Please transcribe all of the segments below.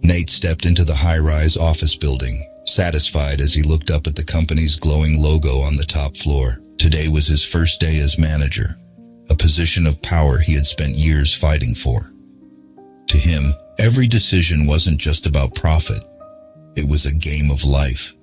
Nate stepped into the high-rise office building, satisfied as he looked up at the company's glowing logo on the top floor. Today was his first day as manager, a position of power he had spent years fighting for. To him, every decision wasn't just about profit. It was a game of life.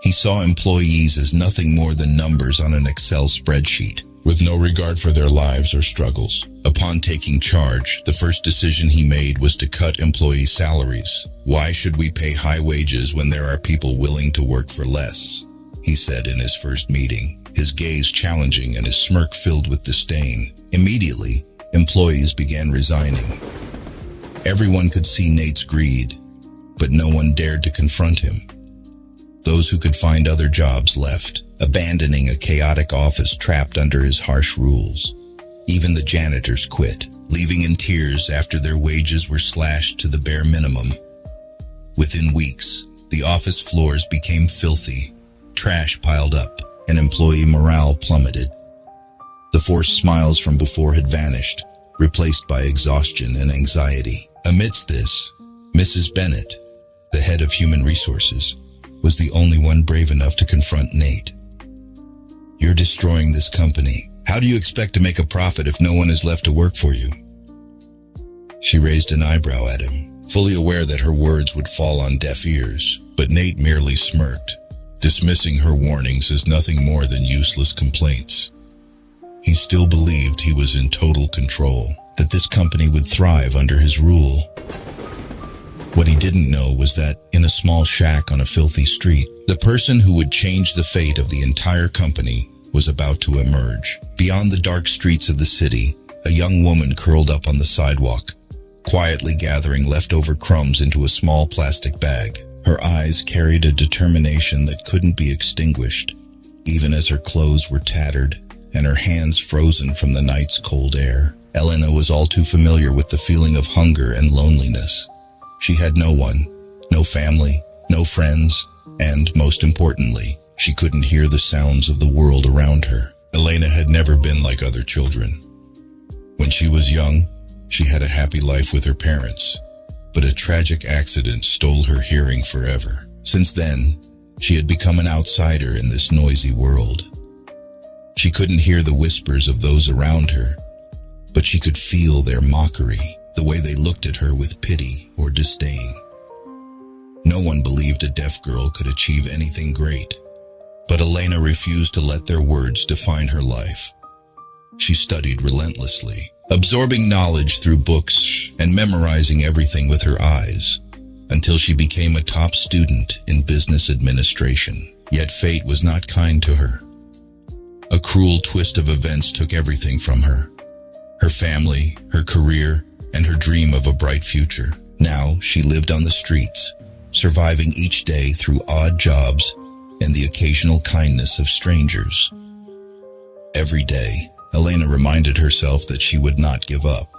He saw employees as nothing more than numbers on an Excel spreadsheet, with no regard for their lives or struggles. Upon taking charge, the first decision he made was to cut employee salaries. "Why should we pay high wages when there are people willing to work for less?" he said in his first meeting, his gaze challenging and his smirk filled with disdain. Immediately, employees began resigning. Everyone could see Nate's greed, but no one dared to confront him. Those who could find other jobs left, abandoning a chaotic office trapped under his harsh rules. Even the janitors quit, leaving in tears after their wages were slashed to the bare minimum. Within weeks, the office floors became filthy, trash piled up, and employee morale plummeted. The forced smiles from before had vanished, replaced by exhaustion and anxiety. Amidst this, Mrs. Bennett, the head of human resources, was the only one brave enough to confront Nate. "You're destroying this company. How do you expect to make a profit if no one is left to work for you?" She raised an eyebrow at him, fully aware that her words would fall on deaf ears, but Nate merely smirked, dismissing her warnings as nothing more than useless complaints. He still believed he was in total control, that this company would thrive under his rule. What he didn't know was that, in a small shack on a filthy street, the person who would change the fate of the entire company was about to emerge. Beyond the dark streets of the city, a young woman curled up on the sidewalk, quietly gathering leftover crumbs into a small plastic bag. Her eyes carried a determination that couldn't be extinguished, even as her clothes were tattered and her hands frozen from the night's cold air. Elena was all too familiar with the feeling of hunger and loneliness. She had no one, no family, no friends, and, most importantly, she couldn't hear the sounds of the world around her. Elena had never been like other children. When she was young, she had a happy life with her parents, but a tragic accident stole her hearing forever. Since then, she had become an outsider in this noisy world. She couldn't hear the whispers of those around her, but she could feel their mockery, the way they looked at her with pity or disdain. No one believed a deaf girl could achieve anything great, but Elena refused to let their words define her life. She studied relentlessly, absorbing knowledge through books and memorizing everything with her eyes, until she became a top student in business administration. Yet fate was not kind to her. A cruel twist of events took everything from her: her family, her career, and her dream of a bright future. Now she lived on the streets, surviving each day through odd jobs and the occasional kindness of strangers. Every day, Elena reminded herself that she would not give up.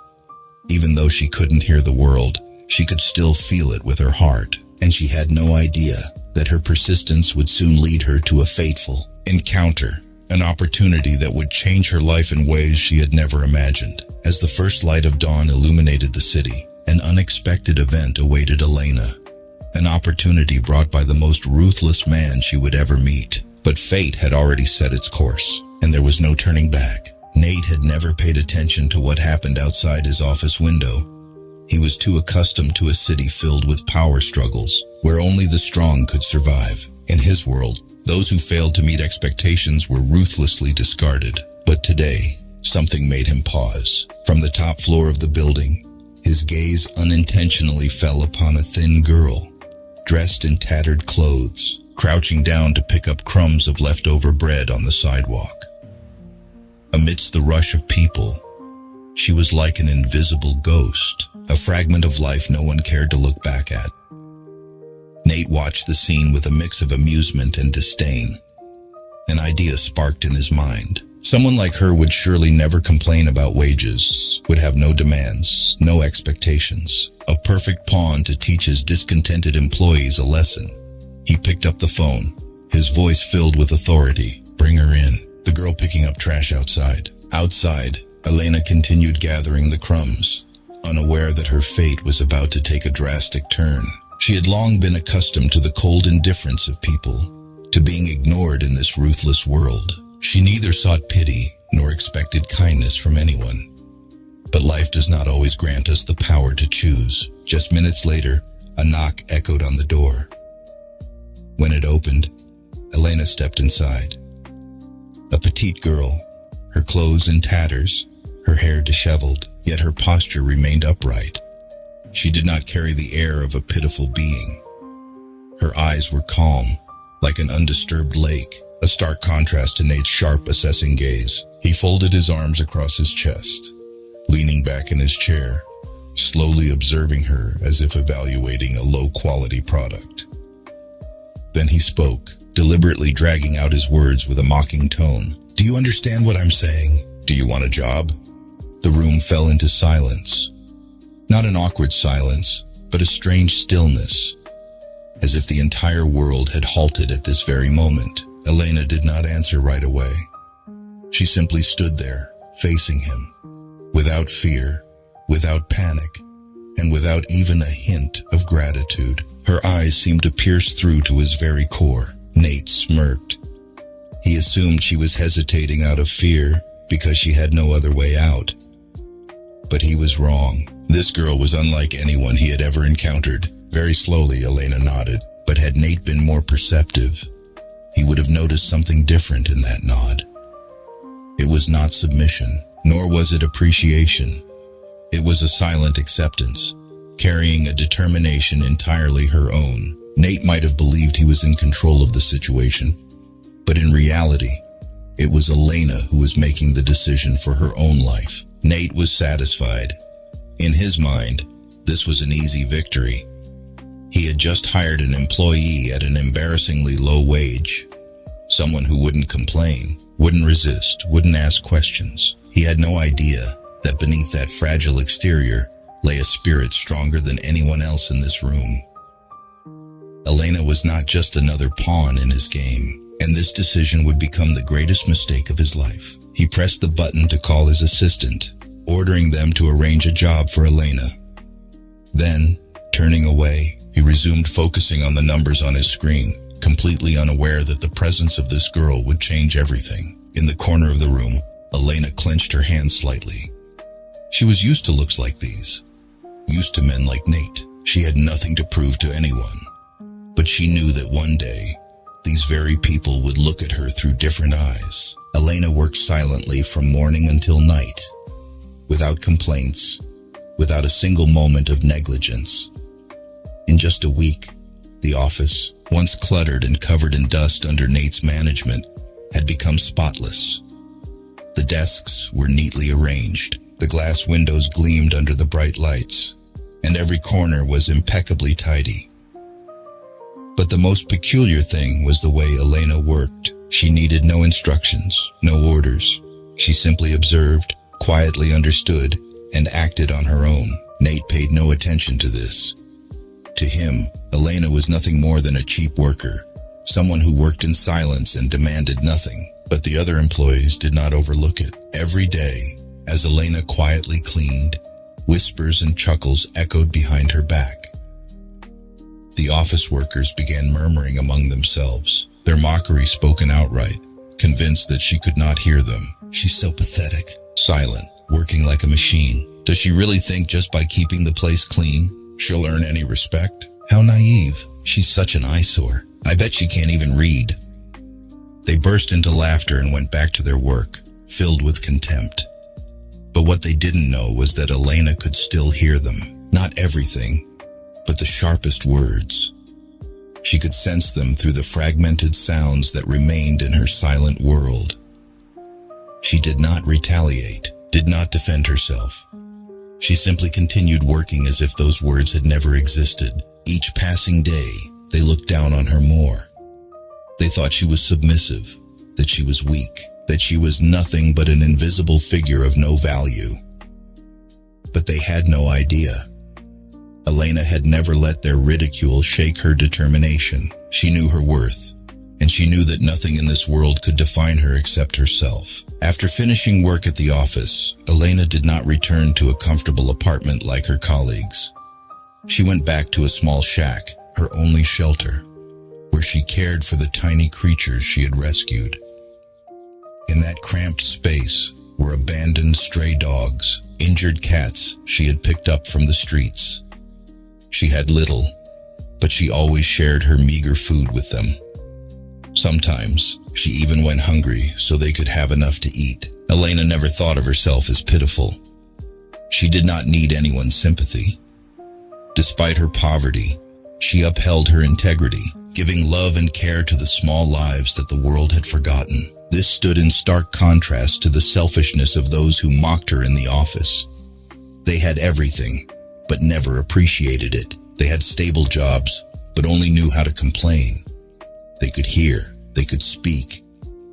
Even though she couldn't hear the world, she could still feel it with her heart, and she had no idea that her persistence would soon lead her to a fateful encounter, an opportunity that would change her life in ways she had never imagined. As the first light of dawn illuminated the city, an unexpected event awaited Elena, an opportunity brought by the most ruthless man she would ever meet. But fate had already set its course, and there was no turning back. Nate had never paid attention to what happened outside his office window. He was too accustomed to a city filled with power struggles, where only the strong could survive. In his world, those who failed to meet expectations were ruthlessly discarded. But today, something made him pause. From the top floor of the building, his gaze unintentionally fell upon a thin girl, dressed in tattered clothes, crouching down to pick up crumbs of leftover bread on the sidewalk. Amidst the rush of people, she was like an invisible ghost, a fragment of life no one cared to look back at. Nate watched the scene with a mix of amusement and disdain. An idea sparked in his mind. Someone like her would surely never complain about wages, would have no demands, no expectations. A perfect pawn to teach his discontented employees a lesson. He picked up the phone, his voice filled with authority. "Bring her in." The girl picking up trash outside. Outside, Elena continued gathering the crumbs, unaware that her fate was about to take a drastic turn. She had long been accustomed to the cold indifference of people, to being ignored in this ruthless world. She neither sought pity nor expected kindness from anyone. But life does not always grant us the power to choose. Just minutes later, a knock echoed on the door. When it opened, Elena stepped inside. A petite girl, her clothes in tatters, her hair disheveled, yet her posture remained upright. She did not carry the air of a pitiful being. Her eyes were calm, like an undisturbed lake, a stark contrast to Nate's sharp, assessing gaze. He folded his arms across his chest, leaning back in his chair, slowly observing her as if evaluating a low-quality product. Then he spoke, deliberately dragging out his words with a mocking tone. "Do you understand what I'm saying? Do you want a job?" The room fell into silence. Not an awkward silence, but a strange stillness, as if the entire world had halted at this very moment. Elena did not answer right away. She simply stood there, facing him, without fear, without panic, and without even a hint of gratitude. Her eyes seemed to pierce through to his very core. Nate smirked. He assumed she was hesitating out of fear because she had no other way out. But he was wrong. This girl was unlike anyone he had ever encountered. Very slowly, Elena nodded, but had Nate been more perceptive, he would have noticed something different in that nod. It was not submission, nor was it appreciation. It was a silent acceptance, carrying a determination entirely her own. Nate might have believed he was in control of the situation, but in reality, it was Elena who was making the decision for her own life. Nate was satisfied. In his mind, this was an easy victory. He had just hired an employee at an embarrassingly low wage, someone who wouldn't complain, wouldn't resist, wouldn't ask questions. He had no idea that beneath that fragile exterior lay a spirit stronger than anyone else in this room. Elena was not just another pawn in his game, and this decision would become the greatest mistake of his life. He pressed the button to call his assistant, ordering them to arrange a job for Elena. Then, turning away, he resumed focusing on the numbers on his screen, completely unaware that the presence of this girl would change everything. In the corner of the room, Elena clenched her hands slightly. She was used to looks like these, used to men like Nate. She had nothing to prove to anyone, but she knew that one day, these very people would look at her through different eyes. Elena worked silently from morning until night, without complaints, without a single moment of negligence. In just a week, the office, once cluttered and covered in dust under Nate's management, had become spotless. The desks were neatly arranged, the glass windows gleamed under the bright lights, and every corner was impeccably tidy. But the most peculiar thing was the way Elena worked. She needed no instructions, no orders. She simply observed, quietly understood, and acted on her own. Nate paid no attention to this. To him, Elena was nothing more than a cheap worker, someone who worked in silence and demanded nothing. But the other employees did not overlook it. Every day, as Elena quietly cleaned, whispers and chuckles echoed behind her back. The office workers began murmuring among themselves, their mockery spoken outright, convinced that she could not hear them. She's so pathetic, silent, working like a machine. Does she really think just by keeping the place clean, she'll earn any respect? How naive. She's such an eyesore. I bet she can't even read. They burst into laughter and went back to their work, filled with contempt. But what they didn't know was that Elena could still hear them. Not everything, but the sharpest words. She could sense them through the fragmented sounds that remained in her silent world. She did not retaliate, did not defend herself. She simply continued working as if those words had never existed. Each passing day, they looked down on her more. They thought she was submissive, that she was weak, that she was nothing but an invisible figure of no value. But they had no idea. Elena had never let their ridicule shake her determination. She knew her worth, and she knew that nothing in this world could define her except herself. After finishing work at the office, Elena did not return to a comfortable apartment like her colleagues. She went back to a small shack, her only shelter, where she cared for the tiny creatures she had rescued. In that cramped space were abandoned stray dogs, injured cats she had picked up from the streets. She had little, but she always shared her meager food with them. Sometimes, she even went hungry so they could have enough to eat. Elena never thought of herself as pitiful. She did not need anyone's sympathy. Despite her poverty, she upheld her integrity, giving love and care to the small lives that the world had forgotten. This stood in stark contrast to the selfishness of those who mocked her in the office. They had everything, but never appreciated it. They had stable jobs, but only knew how to complain. They could hear, they could speak,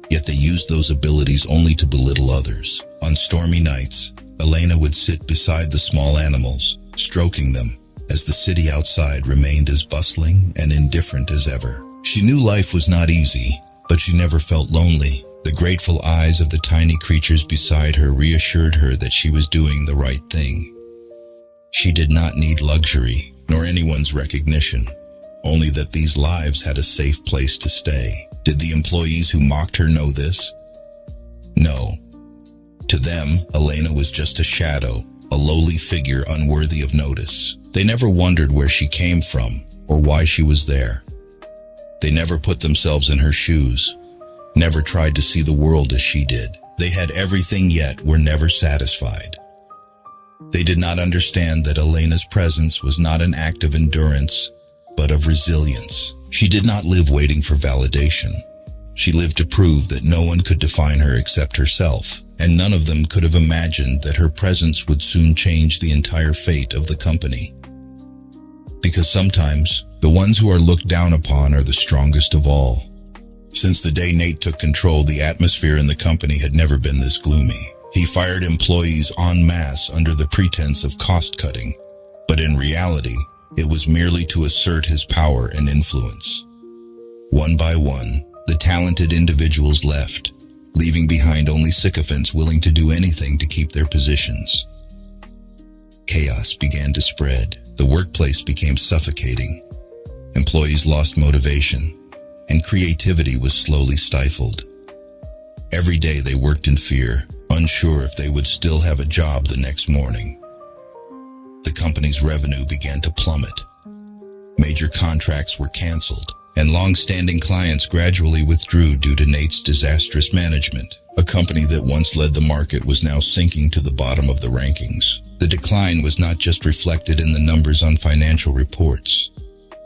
yet they used those abilities only to belittle others. On stormy nights, Elena would sit beside the small animals, stroking them, as the city outside remained as bustling and indifferent as ever. She knew life was not easy, but she never felt lonely. The grateful eyes of the tiny creatures beside her reassured her that she was doing the right thing. She did not need luxury, nor anyone's recognition, only that these lives had a safe place to stay. Did the employees who mocked her know this? No. To them, Elena was just a shadow, a lowly figure unworthy of notice. They never wondered where she came from or why she was there. They never put themselves in her shoes, never tried to see the world as she did. They had everything yet were never satisfied. They did not understand that Elena's presence was not an act of endurance, but of resilience. She did not live waiting for validation. She lived to prove that no one could define her except herself, and none of them could have imagined that her presence would soon change the entire fate of the company. Because sometimes, the ones who are looked down upon are the strongest of all. Since the day Nate took control, the atmosphere in the company had never been this gloomy. He fired employees en masse under the pretense of cost-cutting, but in reality, it was merely to assert his power and influence. One by one, the talented individuals left, leaving behind only sycophants willing to do anything to keep their positions. Chaos began to spread. The workplace became suffocating. Employees lost motivation, and creativity was slowly stifled. Every day they worked in fear, unsure if they would still have a job the next morning. The company's revenue began to plummet. Major contracts were canceled, and long-standing clients gradually withdrew due to Nate's disastrous management. A company that once led the market was now sinking to the bottom of the rankings. The decline was not just reflected in the numbers on financial reports.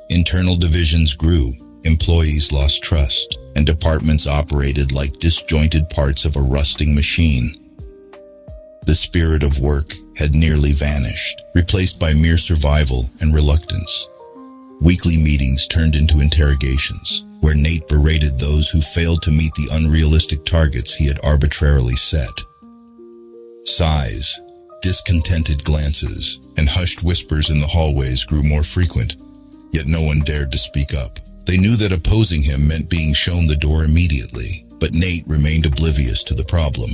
Internal divisions grew, employees lost trust, and departments operated like disjointed parts of a rusting machine. The spirit of work had nearly vanished, replaced by mere survival and reluctance. Weekly meetings turned into interrogations, where Nate berated those who failed to meet the unrealistic targets he had arbitrarily set. Sighs, discontented glances, and hushed whispers in the hallways grew more frequent, yet no one dared to speak up. They knew that opposing him meant being shown the door immediately, but Nate remained oblivious to the problem.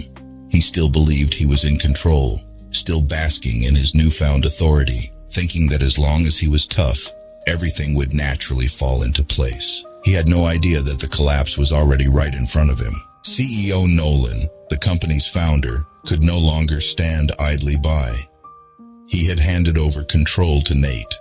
He still believed he was in control, still basking in his newfound authority, thinking that as long as he was tough, everything would naturally fall into place. He had no idea that the collapse was already right in front of him. CEO Nolan, the company's founder, could no longer stand idly by. He had handed over control to Nate,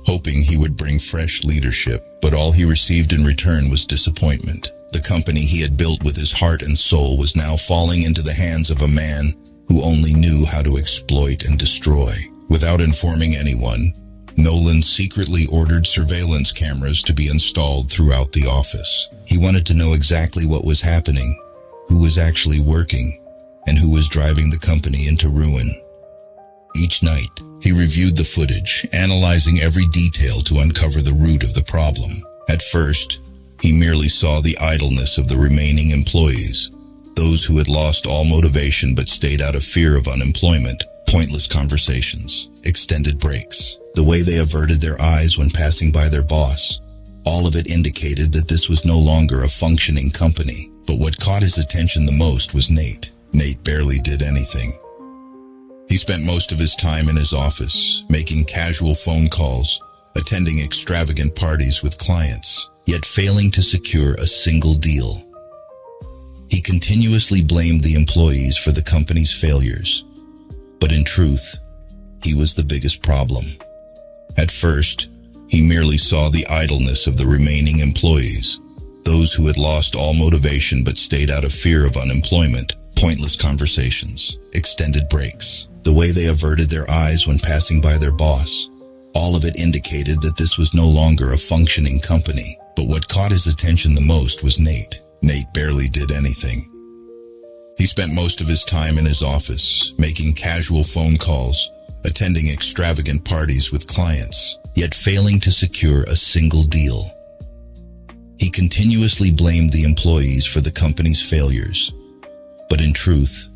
hoping he would bring fresh leadership, but all he received in return was disappointment. The company he had built with his heart and soul was now falling into the hands of a man who only knew how to exploit and destroy. Without informing anyone, Nolan secretly ordered surveillance cameras to be installed throughout the office. He wanted to know exactly what was happening, who was actually working, and who was driving the company into ruin. Each night, he reviewed the footage, analyzing every detail to uncover the root of the problem. At first, he merely saw the idleness of the remaining employees, those who had lost all motivation but stayed out of fear of unemployment. Pointless conversations, extended breaks, the way they averted their eyes when passing by their boss. All of it indicated that this was no longer a functioning company. But what caught his attention the most was Nate. Nate barely did anything. He spent most of his time in his office, making casual phone calls, attending extravagant parties with clients, yet failing to secure a single deal. He continuously blamed the employees for the company's failures, but in truth, he was the biggest problem. At first, he merely saw the idleness of the remaining employees, those who had lost all motivation but stayed out of fear of unemployment, pointless conversations, extended breaks, the way they averted their eyes when passing by their boss. All of it indicated that this was no longer a functioning company. But what caught his attention the most was Nate. Nate barely did anything. He spent most of his time in his office, making casual phone calls, attending extravagant parties with clients, yet failing to secure a single deal. He continuously blamed the employees for the company's failures, but in truth,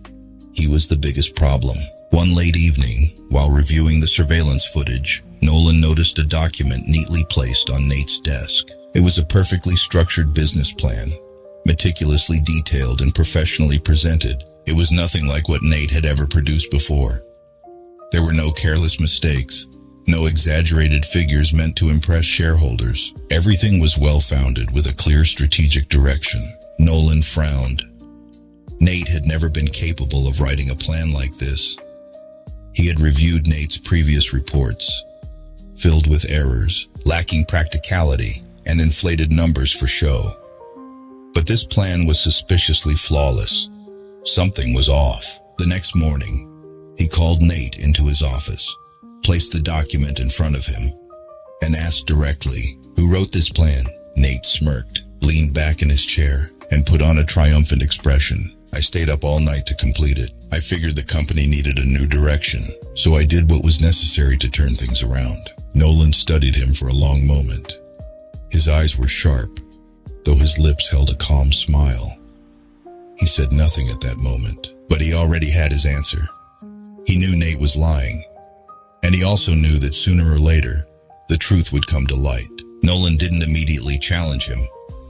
he was the biggest problem. One late evening, while reviewing the surveillance footage, Nolan noticed a document neatly placed on Nate's desk. It was a perfectly structured business plan, meticulously detailed and professionally presented. It was nothing like what Nate had ever produced before. There were no careless mistakes, no exaggerated figures meant to impress shareholders. Everything was well-founded with a clear strategic direction. Nolan frowned. Nate had never been capable of writing a plan like this. He had reviewed Nate's previous reports, filled with errors, lacking practicality, and inflated numbers for show. But this plan was suspiciously flawless. Something was off. The next morning, he called Nate into his office, placed the document in front of him, and asked directly, "Who wrote this plan?" Nate smirked, leaned back in his chair, and put on a triumphant expression. "I stayed up all night to complete it. I figured the company needed a new direction, so I did what was necessary to turn things around." Nolan studied him for a long moment. His eyes were sharp, though his lips held a calm smile. He said nothing at that moment, but he already had his answer. He knew Nate was lying, and he also knew that sooner or later, the truth would come to light. Nolan didn't immediately challenge him.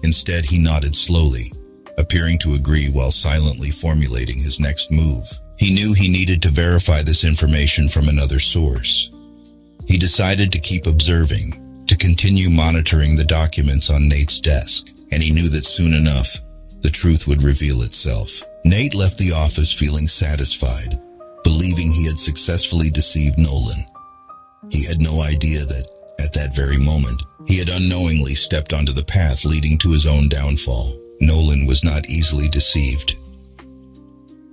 Instead, he nodded slowly, appearing to agree while silently formulating his next move. He knew he needed to verify this information from another source. He decided to keep observing, to continue monitoring the documents on Nate's desk, and he knew that soon enough, the truth would reveal itself. Nate left the office feeling satisfied, believing he had successfully deceived Nolan. He had no idea that, at that very moment, he had unknowingly stepped onto the path leading to his own downfall. Nolan was not easily deceived.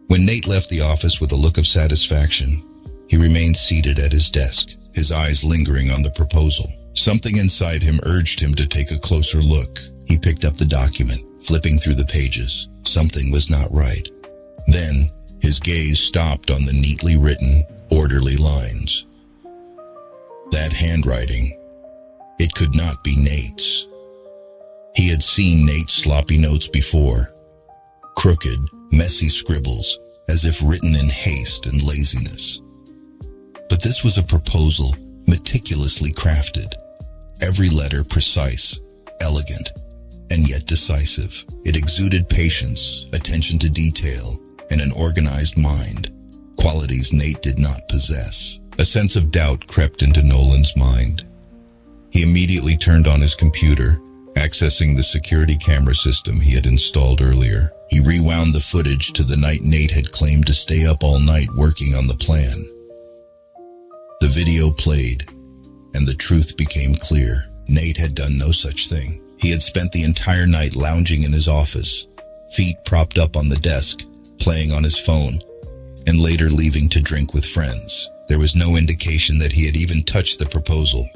When Nate left the office with a look of satisfaction, he remained seated at his desk, his eyes lingering on the proposal. Something inside him urged him to take a closer look. He picked up the document, flipping through the pages. Something was not right. Then, his gaze stopped on the neatly written, orderly lines. That handwriting, it could not be Nate's. He had seen Nate's sloppy notes before. Crooked, messy scribbles, as if written in haste and laziness. But this was a proposal meticulously crafted. Every letter precise, elegant, and yet decisive. It exuded patience, attention to detail, and an organized mind, qualities Nate did not possess. A sense of doubt crept into Nolan's mind. He immediately turned on his computer, accessing the security camera system he had installed earlier. He rewound the footage to the night Nate had claimed to stay up all night working on the plan. The video played, and the truth became clear. Nate had done no such thing. He had spent the entire night lounging in his office, feet propped up on the desk, playing on his phone, and later leaving to drink with friends. There was no indication that he had even touched the proposal.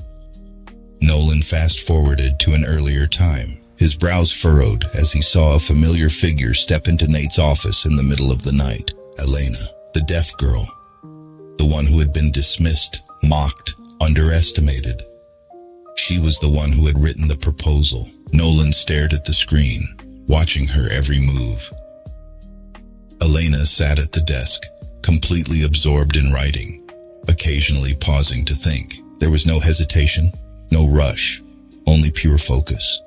Nolan fast-forwarded to an earlier time. His brows furrowed as he saw a familiar figure step into Nate's office in the middle of the night. Elena, the deaf girl. The one who had been dismissed, mocked, underestimated. She was the one who had written the proposal. Nolan stared at the screen, watching her every move. Elena sat at the desk, completely absorbed in writing, occasionally pausing to think. There was no hesitation, no rush, only pure focus.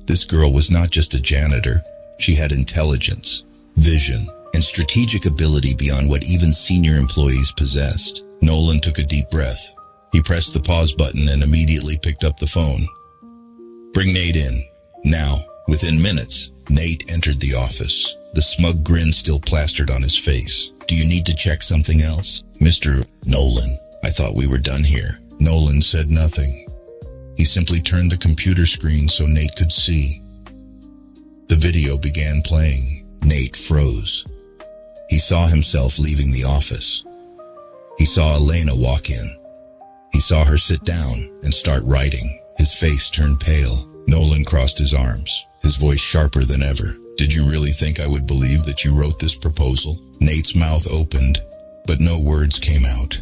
This girl was not just a janitor. She had intelligence, vision, and strategic ability beyond what even senior employees possessed. Nolan took a deep breath. He pressed the pause button and immediately picked up the phone. "Bring Nate in, now." Within minutes, Nate entered the office, the smug grin still plastered on his face. "Do you need to check something else?" "Mr. Nolan, I thought we were done here." Nolan said nothing. He simply turned the computer screen so Nate could see. The video began playing. Nate froze. He saw himself leaving the office. He saw Elena walk in. He saw her sit down and start writing. His face turned pale. Nolan crossed his arms, his voice sharper than ever. "Did you really think I would believe that you wrote this proposal?" Nate's mouth opened, but no words came out.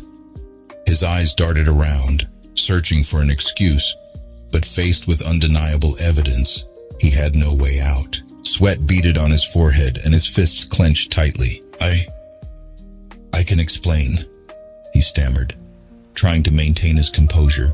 His eyes darted around, searching for an excuse, but faced with undeniable evidence, he had no way out. Sweat beaded on his forehead and his fists clenched tightly. I can explain," he stammered, trying to maintain his composure,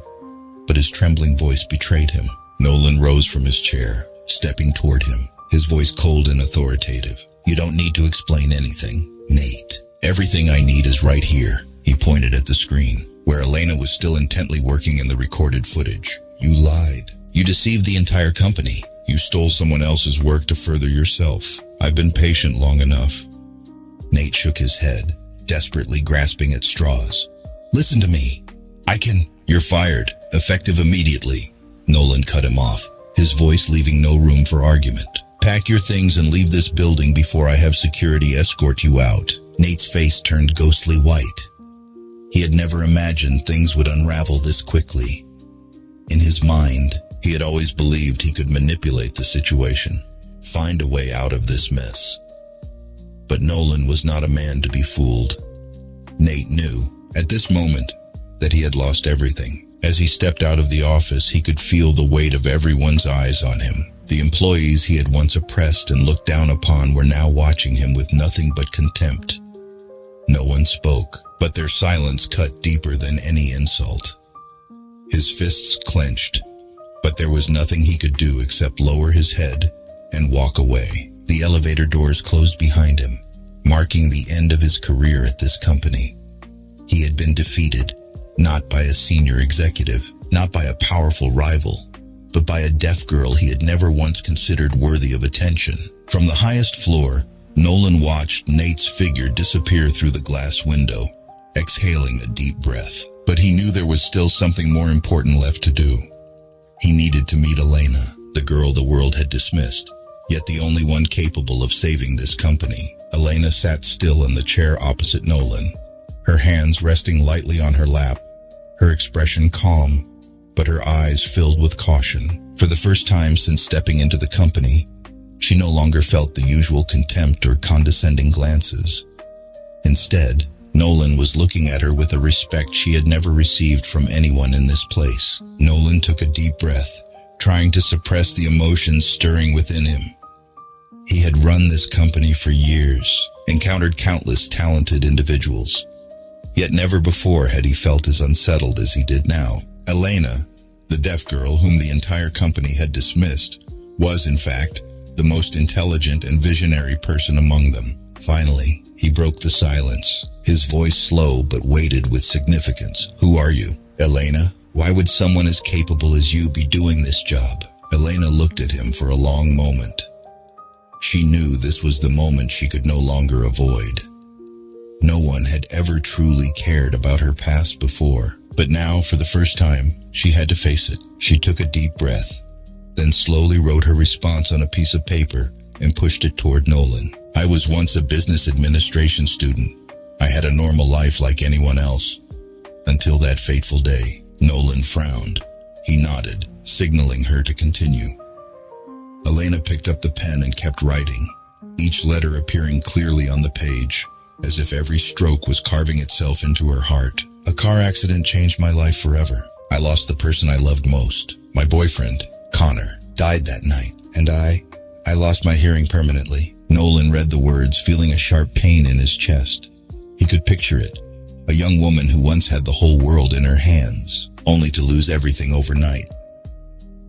but his trembling voice betrayed him. Nolan rose from his chair, stepping toward him, his voice cold and authoritative. "You don't need to explain anything, Nate. Everything I need is right here." He pointed at the screen, where Elena was still intently working in the recorded footage. "You lied. You deceived the entire company. You stole someone else's work to further yourself. I've been patient long enough." Nate shook his head, desperately grasping at straws. "Listen to me. You're fired, effective immediately." Nolan cut him off, his voice leaving no room for argument. "Pack your things and leave this building before I have security escort you out." Nate's face turned ghostly white. He had never imagined things would unravel this quickly. In his mind, he had always believed he could manipulate the situation, find a way out of this mess. But Nolan was not a man to be fooled. Nate knew, at this moment, that he had lost everything. As he stepped out of the office, he could feel the weight of everyone's eyes on him. The employees he had once oppressed and looked down upon were now watching him with nothing but contempt. No one spoke, but their silence cut deeper than any insult. His fists clenched, but there was nothing he could do except lower his head and walk away. The elevator doors closed behind him, marking the end of his career at this company. He had been defeated, not by a senior executive, not by a powerful rival, but by a deaf girl he had never once considered worthy of attention. From the highest floor, Nolan watched Nate's figure disappear through the glass window, exhaling a deep breath. But he knew there was still something more important left to do. He needed to meet Elena, the girl the world had dismissed, yet the only one capable of saving this company. Elena sat still in the chair opposite Nolan, her hands resting lightly on her lap, her expression calm, but her eyes filled with caution. For the first time since stepping into the company, she no longer felt the usual contempt or condescending glances. Instead, Nolan was looking at her with a respect she had never received from anyone in this place. Nolan took a deep breath, trying to suppress the emotions stirring within him. He had run this company for years, encountered countless talented individuals, yet never before had he felt as unsettled as he did now. Elena, the deaf girl whom the entire company had dismissed, was, in fact, the most intelligent and visionary person among them. Finally, he broke the silence, his voice slow but weighted with significance. "Who are you?" "Elena, why would someone as capable as you be doing this job?" Elena looked at him for a long moment. She knew this was the moment she could no longer avoid. No one had ever truly cared about her past before, but now, for the first time, she had to face it. She took a deep breath, then slowly wrote her response on a piece of paper and pushed it toward Nolan. "I was once a business administration student. I had a normal life like anyone else, until that fateful day." Nolan frowned. He nodded, signaling her to continue. Elena picked up the pen and kept writing, each letter appearing clearly on the page, as if every stroke was carving itself into her heart. "A car accident changed my life forever. I lost the person I loved most. My boyfriend, Connor, died that night, and I lost my hearing permanently." Nolan read the words, feeling a sharp pain in his chest. He could picture it, a young woman who once had the whole world in her hands, only to lose everything overnight.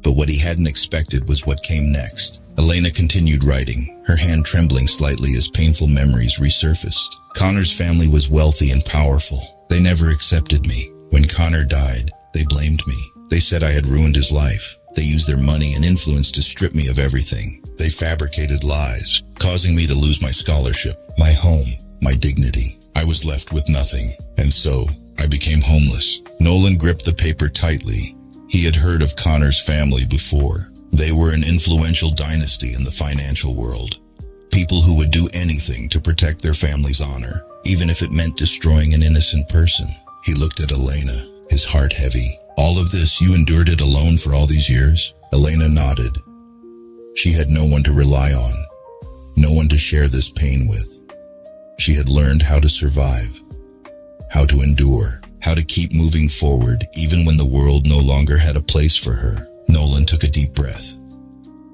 But what he hadn't expected was what came next. Elena continued writing, her hand trembling slightly as painful memories resurfaced. Connor's family was wealthy and powerful. They never accepted me. When Connor died, they blamed me. They said I had ruined his life. They used their money and influence to strip me of everything. They fabricated lies, causing me to lose my scholarship, my home, my dignity. I was left with nothing, and so I became homeless. Nolan gripped the paper tightly. He had heard of Connor's family before. They were an influential dynasty in the financial world. People who would do anything to protect their family's honor, even if it meant destroying an innocent person. He looked at Elena, his heart heavy. All of this, you endured it alone for all these years? Elena nodded. She had no one to rely on, no one to share this pain with. She had learned how to survive, how to endure, how to keep moving forward even when the world no longer had a place for her. Nolan took a deep breath.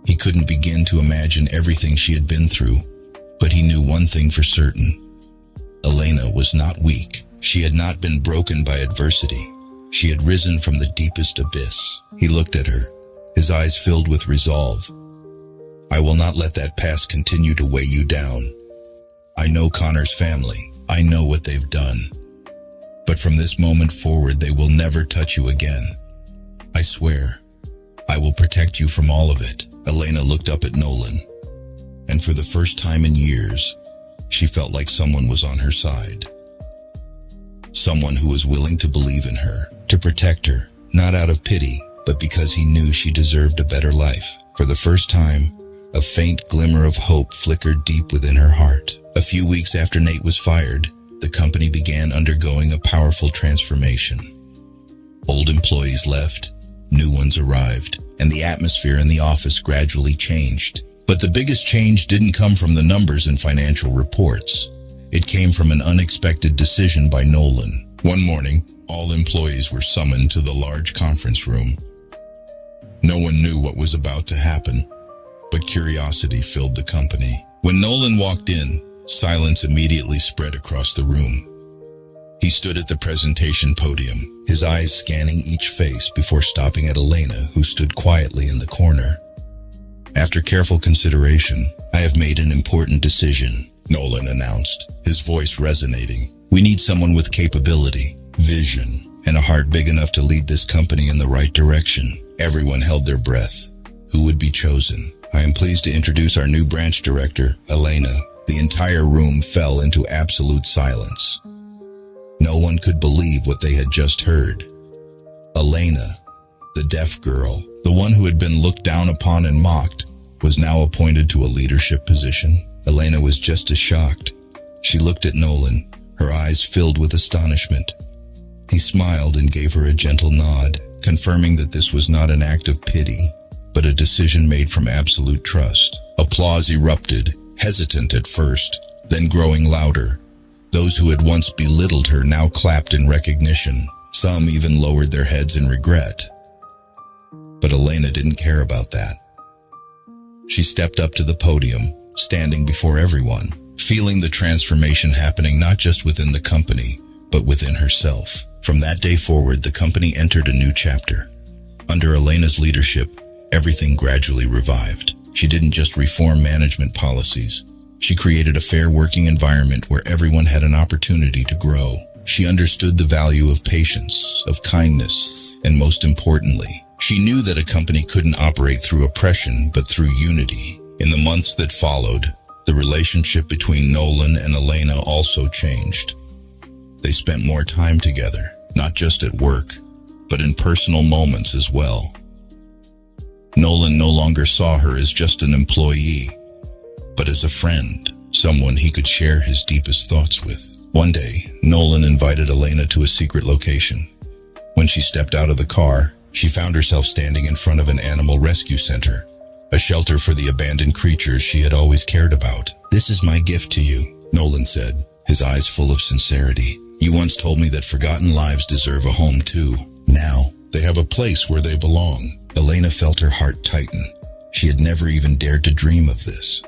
He couldn't begin to imagine everything she had been through, but he knew one thing for certain. Elena was not weak. She had not been broken by adversity. She had risen from the deepest abyss. He looked at her, his eyes filled with resolve. I will not let that past continue to weigh you down. I know Connor's family. I know what they've done. But from this moment forward, they will never touch you again. I swear, I will protect you from all of it. Elena looked up at Nolan, and for the first time in years, she felt like someone was on her side. Someone who was willing to believe in her, to protect her, not out of pity, but because he knew she deserved a better life. For the first time, a faint glimmer of hope flickered deep within her heart. A few weeks after Nate was fired, the company began undergoing a powerful transformation. Old employees left, new ones arrived, and the atmosphere in the office gradually changed. But the biggest change didn't come from the numbers and financial reports. It came from an unexpected decision by Nolan. One morning, all employees were summoned to the large conference room. No one knew what was about to happen, but curiosity filled the company. When Nolan walked in, silence immediately spread across the room. He stood at the presentation podium, his eyes scanning each face before stopping at Elena, who stood quietly in the corner. After careful consideration, I have made an important decision, Nolan announced, his voice resonating. We need someone with capability, vision, and a heart big enough to lead this company in the right direction. Everyone held their breath. Who would be chosen? I am pleased to introduce our new branch director, Elena. The entire room fell into absolute silence. No one could believe what they had just heard. Elena, the deaf girl, the one who had been looked down upon and mocked, was now appointed to a leadership position. Elena was just as shocked. She looked at Nolan, her eyes filled with astonishment. He smiled and gave her a gentle nod, confirming that this was not an act of pity, but a decision made from absolute trust. Applause erupted, hesitant at first, then growing louder. Those who had once belittled her now clapped in recognition. Some even lowered their heads in regret. But Elena didn't care about that. She stepped up to the podium, standing before everyone, feeling the transformation happening not just within the company, but within herself. From that day forward, the company entered a new chapter. Under Elena's leadership, everything gradually revived. She didn't just reform management policies. She created a fair working environment where everyone had an opportunity to grow. She understood the value of patience, of kindness, and most importantly, she knew that a company couldn't operate through oppression, but through unity. In the months that followed, the relationship between Nolan and Elena also changed. They spent more time together, not just at work, but in personal moments as well. Nolan no longer saw her as just an employee, but as a friend, someone he could share his deepest thoughts with. One day, Nolan invited Elena to a secret location. When she stepped out of the car, she found herself standing in front of an animal rescue center, a shelter for the abandoned creatures she had always cared about. "This is my gift to you," Nolan said, his eyes full of sincerity. "You once told me that forgotten lives deserve a home too. Now, they have a place where they belong." Elena felt her heart tighten. She had never even dared to dream of this.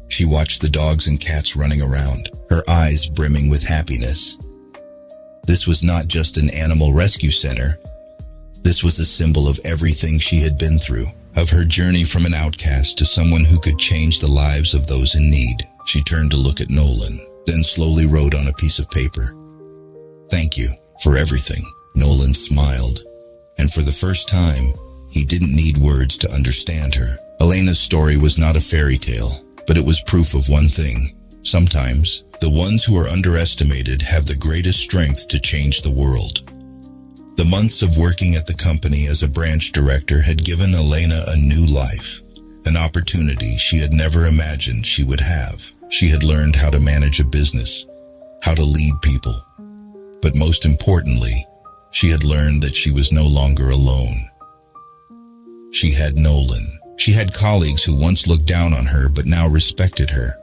She watched the dogs and cats running around, her eyes brimming with happiness. This was not just an animal rescue center. This was a symbol of everything she had been through, of her journey from an outcast to someone who could change the lives of those in need. She turned to look at Nolan, then slowly wrote on a piece of paper, "Thank you for everything." Nolan smiled, and for the first time, he didn't need words to understand her. Elena's story was not a fairy tale, but it was proof of one thing. Sometimes, the ones who are underestimated have the greatest strength to change the world. The months of working at the company as a branch director had given Elena a new life, an opportunity she had never imagined she would have. She had learned how to manage a business, how to lead people, but most importantly, she had learned that she was no longer alone. She had Nolan. She had colleagues who once looked down on her but now respected her,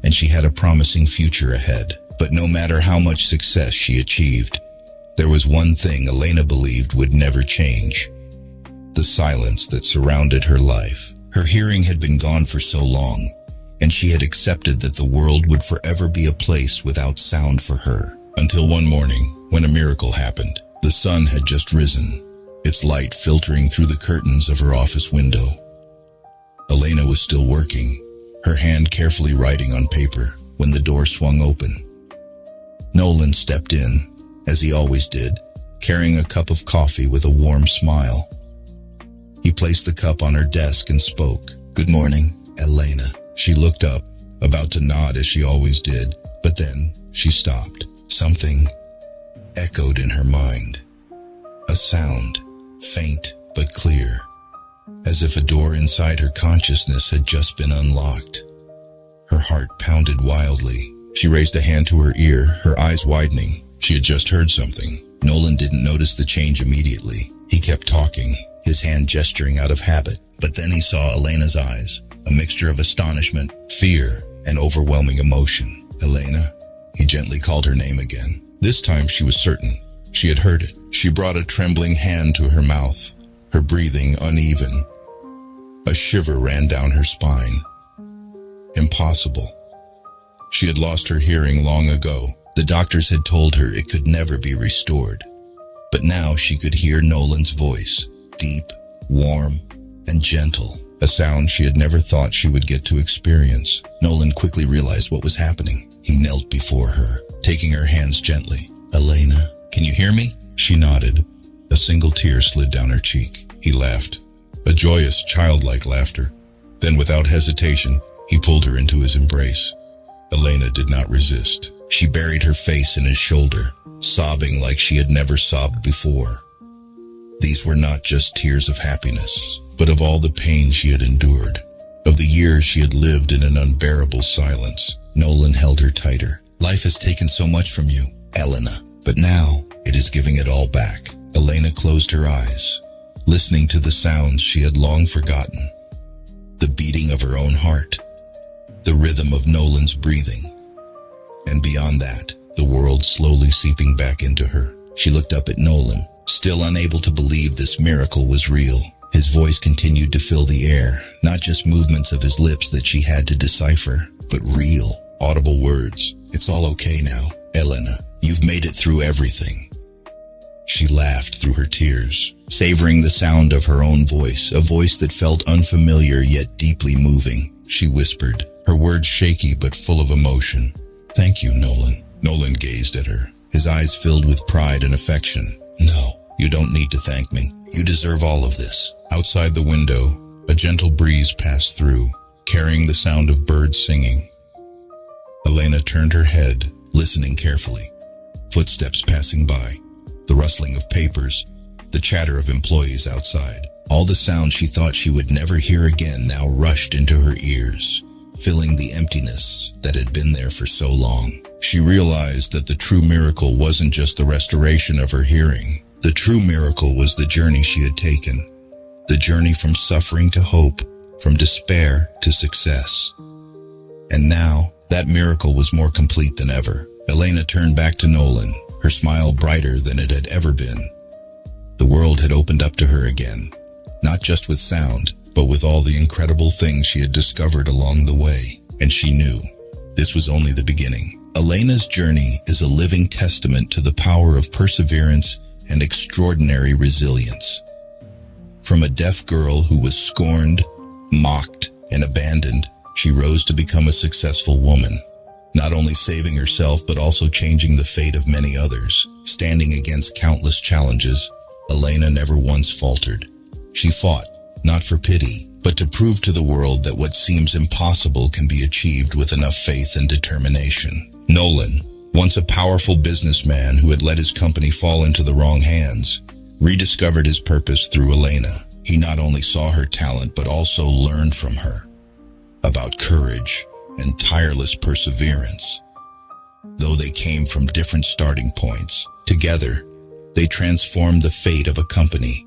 and she had a promising future ahead. But no matter how much success she achieved, there was one thing Elena believed would never change: the silence that surrounded her life. Her hearing had been gone for so long, and she had accepted that the world would forever be a place without sound for her. Until one morning, when a miracle happened. The sun had just risen, its light filtering through the curtains of her office window. Elena was still working, her hand carefully writing on paper, when the door swung open. Nolan stepped in, as he always did, carrying a cup of coffee with a warm smile. He placed the cup on her desk and spoke. "Good morning, Elena." She looked up, about to nod as she always did, but then she stopped. Something echoed in her mind. A sound, faint but clear, as if a door inside her consciousness had just been unlocked. Her heart pounded wildly. She raised a hand to her ear, her eyes widening. She had just heard something. Nolan didn't notice the change immediately. He kept talking, his hand gesturing out of habit. But then he saw Elena's eyes, a mixture of astonishment, fear, and overwhelming emotion. "Elena," he gently called her name again. This time she was certain. She had heard it. She brought a trembling hand to her mouth, her breathing uneven. A shiver ran down her spine. Impossible. She had lost her hearing long ago. The doctors had told her it could never be restored. But now she could hear Nolan's voice, deep, warm, and gentle, a sound she had never thought she would get to experience. Nolan quickly realized what was happening. He knelt before her, taking her hands gently. "Elena, can you hear me?" She nodded. A single tear slid down her cheek. He laughed, a joyous, childlike laughter. Then without hesitation, he pulled her into his embrace. Elena did not resist. She buried her face in his shoulder, sobbing like she had never sobbed before. These were not just tears of happiness, but of all the pain she had endured, of the years she had lived in an unbearable silence. Nolan held her tighter. "Life has taken so much from you, Elena, but now it is giving it all back." Elena closed her eyes, listening to the sounds she had long forgotten. The beating of her own heart, the rhythm of Nolan's breathing, and beyond that, the world slowly seeping back into her. She looked up at Nolan, still unable to believe this miracle was real. His voice continued to fill the air, not just movements of his lips that she had to decipher, but real, audible words. "It's all okay now, Elena. You've made it through everything." She laughed through her tears, savoring the sound of her own voice, a voice that felt unfamiliar yet deeply moving. She whispered, her words shaky but full of emotion. "Thank you, Nolan." Nolan gazed at her, his eyes filled with pride and affection. "No, you don't need to thank me. You deserve all of this." Outside the window, a gentle breeze passed through, carrying the sound of birds singing. Elena turned her head, listening carefully. Footsteps passing by, the rustling of papers, the chatter of employees outside. All the sounds she thought she would never hear again now rushed into her ears, filling the emptiness that had been there for so long. She realized that the true miracle wasn't just the restoration of her hearing. The true miracle was the journey she had taken. The journey from suffering to hope, from despair to success. And now, that miracle was more complete than ever. Elena turned back to Nolan, her smile brighter than it had ever been. The world had opened up to her again, not just with sound, but with all the incredible things she had discovered along the way. And she knew this was only the beginning. Elena's journey is a living testament to the power of perseverance and extraordinary resilience. From a deaf girl who was scorned, mocked, and abandoned, she rose to become a successful woman, not only saving herself but also changing the fate of many others. Standing against countless challenges, Elena never once faltered. She fought, not for pity, but to prove to the world that what seems impossible can be achieved with enough faith and determination. Nolan, once a powerful businessman who had let his company fall into the wrong hands, rediscovered his purpose through Elena. He not only saw her talent but also learned from her about courage and tireless perseverance. Though they came from different starting points, together they transformed the fate of a company,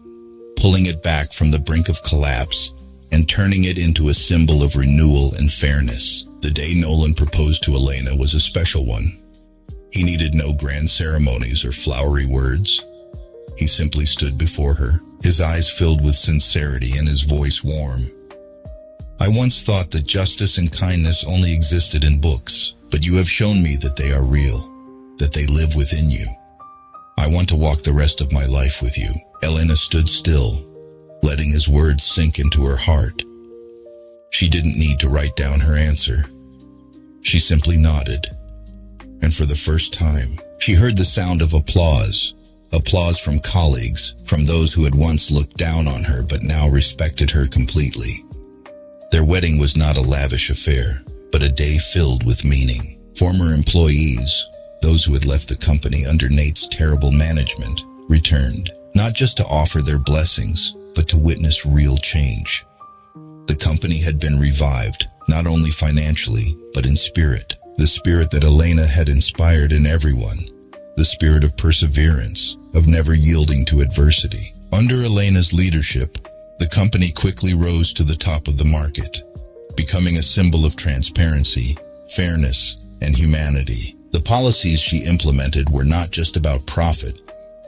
pulling it back from the brink of collapse and turning it into a symbol of renewal and fairness. The day Nolan proposed to Elena was a special one. He needed no grand ceremonies or flowery words. He simply stood before her, his eyes filled with sincerity and his voice warm. "I once thought that justice and kindness only existed in books, but you have shown me that they are real, that they live within you. I want to walk the rest of my life with you." Elena stood still, letting his words sink into her heart. She didn't need to write down her answer. She simply nodded. And for the first time, she heard the sound of applause. Applause from colleagues, from those who had once looked down on her but now respected her completely. Their wedding was not a lavish affair, but a day filled with meaning. Former employees, those who had left the company under Nate's terrible management, returned, not just to offer their blessings, but to witness real change. The company had been revived, not only financially, but in spirit. The spirit that Elena had inspired in everyone. The spirit of perseverance, of never yielding to adversity. Under Elena's leadership, the company quickly rose to the top of the market, becoming a symbol of transparency, fairness, and humanity. The policies she implemented were not just about profit,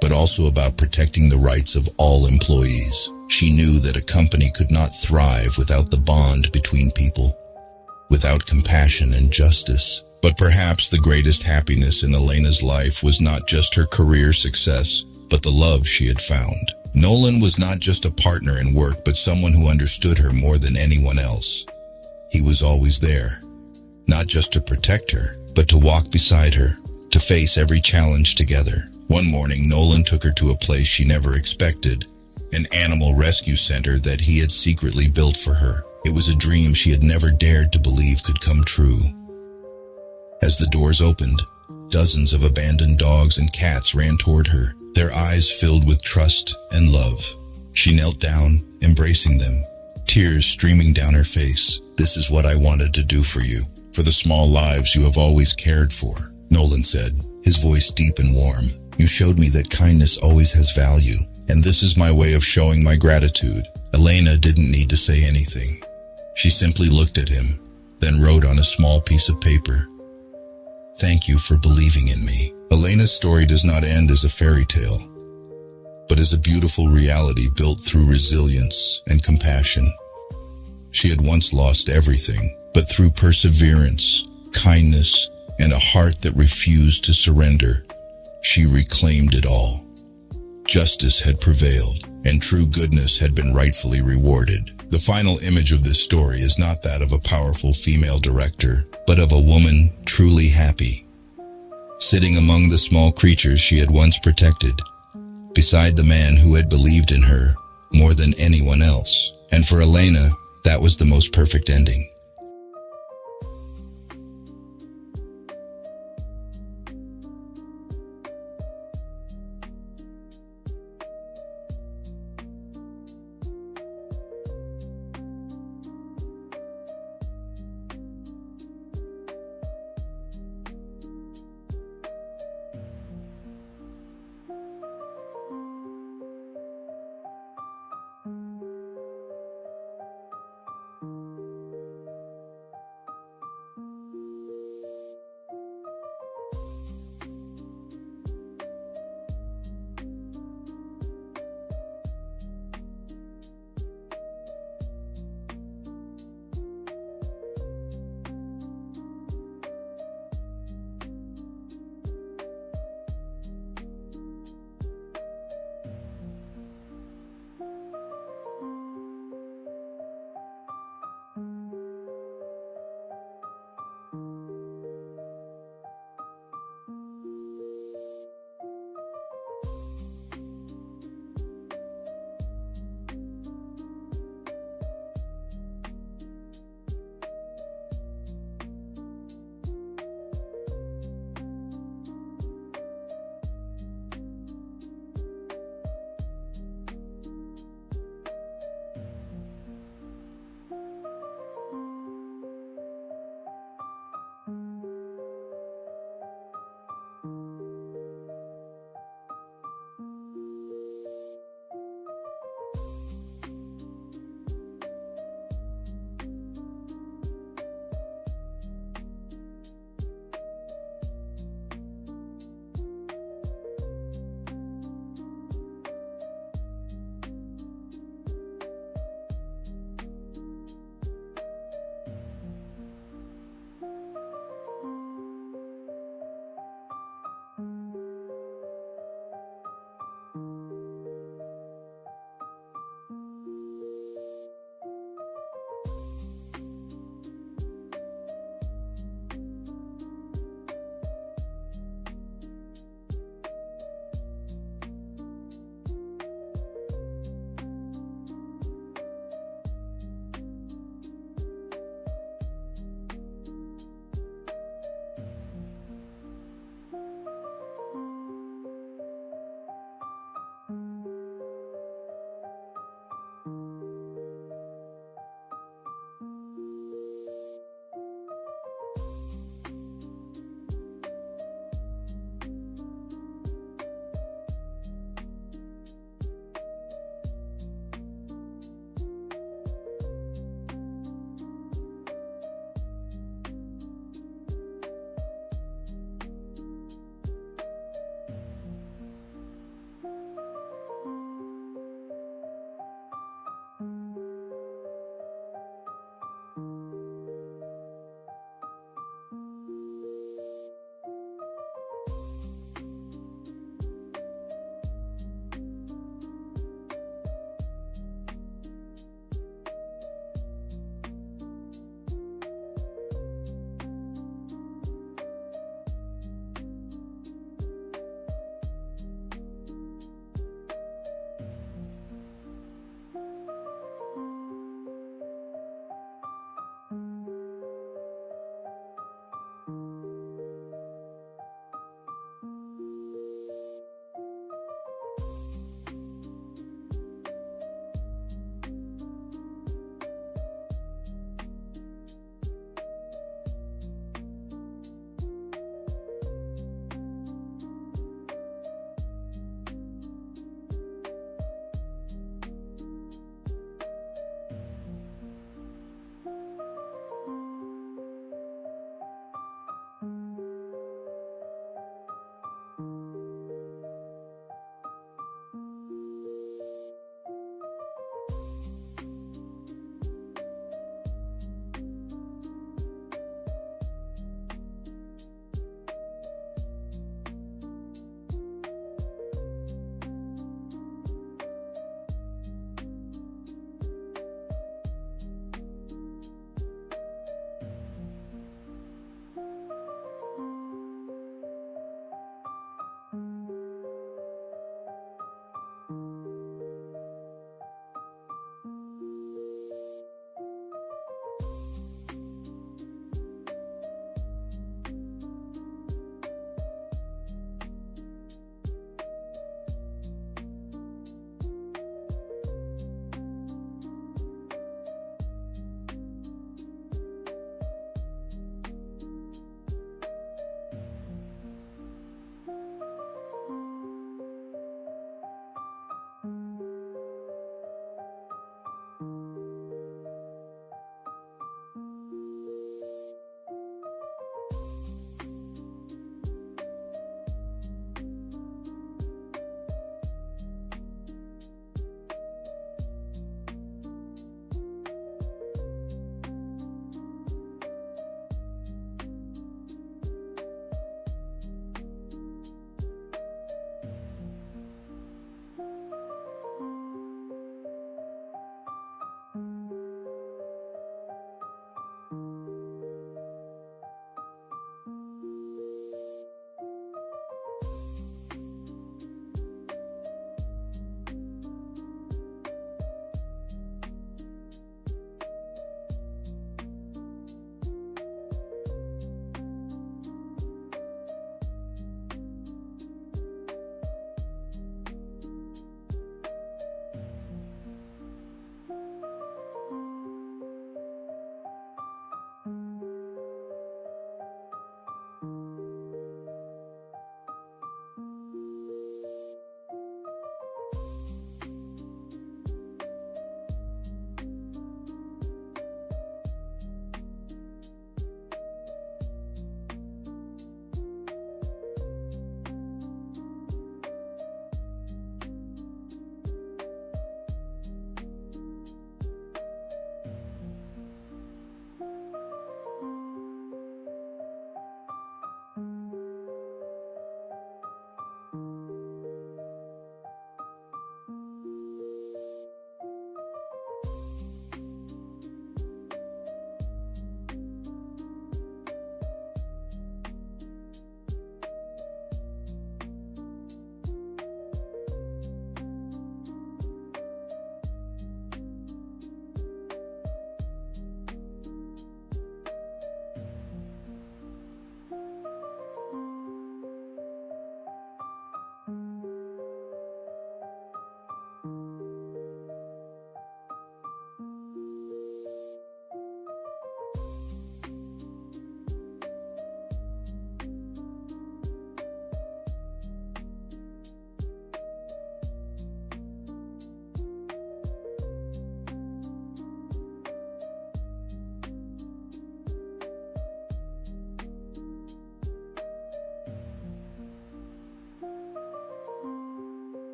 but also about protecting the rights of all employees. She knew that a company could not thrive without the bond between people, without compassion and justice. But perhaps the greatest happiness in Elena's life was not just her career success, but the love she had found. Nolan was not just a partner in work, but someone who understood her more than anyone else. He was always there, not just to protect her, but to walk beside her, to face every challenge together. One morning, Nolan took her to a place she never expected, an animal rescue center that he had secretly built for her. It was a dream she had never dared to believe could come true. As the doors opened, dozens of abandoned dogs and cats ran toward her, their eyes filled with trust and love. She knelt down, embracing them, tears streaming down her face. "This is what I wanted to do for you, for the small lives you have always cared for," Nolan said, his voice deep and warm. "You showed me that kindness always has value, and this is my way of showing my gratitude." Elena didn't need to say anything. She simply looked at him, then wrote on a small piece of paper, "Thank you for believing in me." Elena's story does not end as a fairy tale, but as a beautiful reality built through resilience and compassion. She had once lost everything, but through perseverance, kindness, and a heart that refused to surrender, she reclaimed it all. Justice had prevailed, and true goodness had been rightfully rewarded. The final image of this story is not that of a powerful female director, but of a woman truly happy, sitting among the small creatures she had once protected, beside the man who had believed in her more than anyone else. And for Elena, that was the most perfect ending.